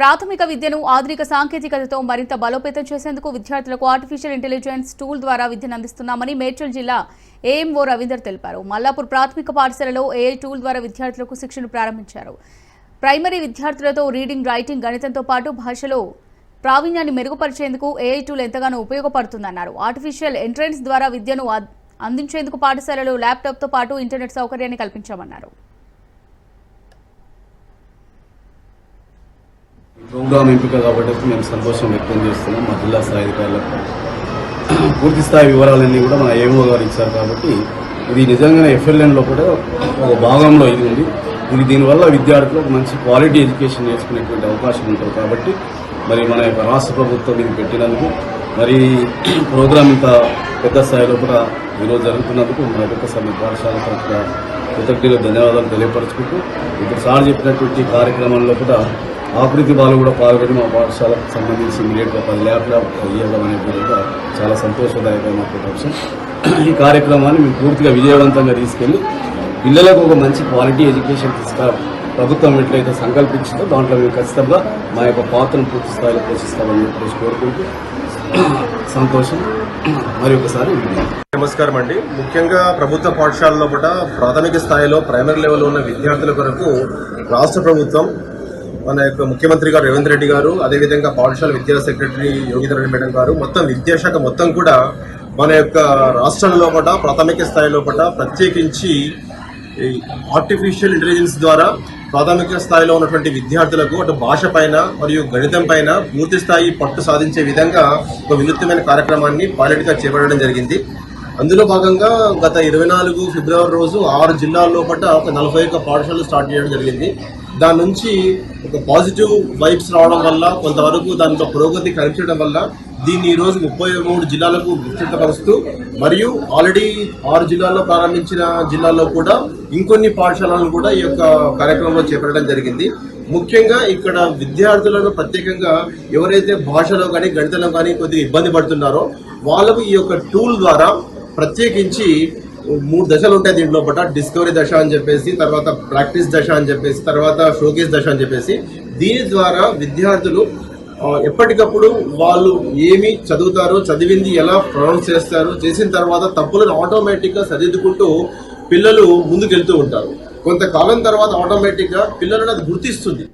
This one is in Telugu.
ప్రాథమిక విద్యను ఆధునిక సాంకేతికతతో మరింత బలోపేతం చేసేందుకు విద్యార్థులకు ఆర్టిఫిషియల్ ఇంటెలిజెన్స్ టూల్ ద్వారా విద్యను అందిస్తున్నామని మేడ్చల్ జిల్లా ఏఎంఓ రవీందర్ తెలిపారు. మల్లాపూర్ ప్రాథమిక పాఠశాలలో ఏఐ టూల్ ద్వారా విద్యార్థులకు శిక్షణ ప్రారంభించారు. ప్రైమరీ విద్యార్థులతో రీడింగ్, రైటింగ్, గణితంతో పాటు భాషలో ప్రావీణ్యాన్ని మెరుగుపరిచేందుకు ఏఐ టూల్ ఎంతగానో ఉపయోగపడుతుందన్నారు. ఆర్టిఫిషియల్ ఇంటెలిజెన్స్ ద్వారా విద్యను అందించేందుకు పాఠశాలలో ల్యాప్టాప్తో పాటు ఇంటర్నెట్ సౌకర్యాన్ని కల్పించామన్నారు. ప్రోగ్రామ్ ఎంపిక కాబట్టి మేము సంతోషం వ్యక్తం చేస్తున్నాం. మా జిల్లా స్థాయి అధికారులకు పూర్తి స్థాయి వివరాలన్నీ కూడా మన ఏఎంఓ గారు ఇచ్చారు. కాబట్టి ఇది నిజంగానే ఎఫ్ఎల్ఎన్లో కూడా ఒక భాగంలో ఇది ఉంది. దీనివల్ల విద్యార్థులకు మంచి క్వాలిటీ ఎడ్యుకేషన్ నేర్చుకునేటువంటి అవకాశం ఉంటుంది. కాబట్టి మరి మన యొక్క రాష్ట్ర ప్రభుత్వం ఇది పెట్టినందుకు, మరి ప్రోగ్రామ్ ఇంత పెద్ద స్థాయిలో కూడా ఈరోజు జరుగుతున్నందుకు మన ఒక్కొక్కసారి పాఠశాల తరఫున కృతజ్ఞతలు, ధన్యవాదాలు తెలియపరుచుకుంటూ, ఇప్పుడు సార్ చెప్పినటువంటి కార్యక్రమంలో కూడా ఆకృతి వాళ్ళు కూడా పాల్గొని మా పాఠశాలకు సంబంధించి ఇమీడియట్గా 10 ల్యాప్టాప్ ఇవ్వడం అనేది కూడా చాలా సంతోషదాయకమైనటువంటి అంశం. ఈ కార్యక్రమాన్ని మేము పూర్తిగా విజయవంతంగా తీసుకెళ్లి పిల్లలకు ఒక మంచి క్వాలిటీ ఎడ్యుకేషన్ ప్రభుత్వం ఎట్లయితే సంకల్పించిందో దాంట్లో మేము ఖచ్చితంగా మా యొక్క పాత్రను పూర్తి స్థాయిలో పోషిస్తామని చెప్పేసి కోరుకుంటూ సంతోషం. మరి ఒకసారి నమస్కారం అండి. ముఖ్యంగా ప్రభుత్వ పాఠశాలలో కూడా ప్రాథమిక స్థాయిలో ప్రైమరీ లెవెల్లో ఉన్న విద్యార్థుల కొరకు రాష్ట్ర ప్రభుత్వం, మన యొక్క ముఖ్యమంత్రి గారు రేవంత్ రెడ్డి గారు, అదేవిధంగా పాఠశాల విద్యా సెక్రటరీ యోగితారెడ్డి మేడం గారు, మొత్తం విద్యాశాఖ మొత్తం కూడా మన యొక్క రాష్ట్రంలో కూడా ప్రాథమిక స్థాయిలో కూడా ప్రత్యేకించి ఆర్టిఫిషియల్ ఇంటెలిజెన్స్ ద్వారా ప్రాథమిక స్థాయిలో ఉన్నటువంటి విద్యార్థులకు అటు భాష పైన మరియు గణితం పైన పూర్తి స్థాయి పట్టు సాధించే విధంగా ఒక వినూత్నమైన కార్యక్రమాన్ని పైలట్గా చేపట్టడం జరిగింది. అందులో భాగంగా గత 24 ఫిబ్రవరి రోజు 6 జిల్లాల్లో పట్ల ఒక 41 పాఠశాలలు స్టార్ట్ చేయడం జరిగింది. దాని నుంచి ఒక పాజిటివ్ వైబ్స్ రావడం వల్ల, కొంతవరకు దాంట్లో పురోగతి కనిపించడం వల్ల దీన్ని ఈరోజు 33 జిల్లాలకు విస్తృతపరుస్తూ, మరియు ఆల్రెడీ 6 జిల్లాల్లో ప్రారంభించిన జిల్లాల్లో కూడా ఇంకొన్ని పాఠశాలను కూడా ఈ యొక్క కార్యక్రమంలో చేపట్టడం జరిగింది. ముఖ్యంగా ఇక్కడ విద్యార్థులను ప్రత్యేకంగా ఎవరైతే భాషలో కానీ గణితంలో కానీ కొద్దిగా ఇబ్బంది పడుతున్నారో వాళ్ళకు ఈ యొక్క టూల్ ద్వారా ప్రత్యేకించి 3 దశలు ఉంటాయి. దీంట్లో పట్ల డిస్కవరీ దశ అని చెప్పేసి, తర్వాత ప్రాక్టీస్ దశ అని చెప్పేసి, తర్వాత షోకేస్ దశ అని చెప్పేసి, దీని ద్వారా విద్యార్థులు ఎప్పటికప్పుడు వాళ్ళు ఏమి చదువుతారో, చదివింది ఎలా ప్రొనౌన్స్ చేస్తారు, చేసిన తర్వాత తప్పులను ఆటోమేటిక్గా సరిదిద్దుకుంటూ పిల్లలు ముందుకెళ్తూ ఉంటారు. కొంతకాలం తర్వాత ఆటోమేటిక్గా పిల్లలను అది గుర్తిస్తుంది.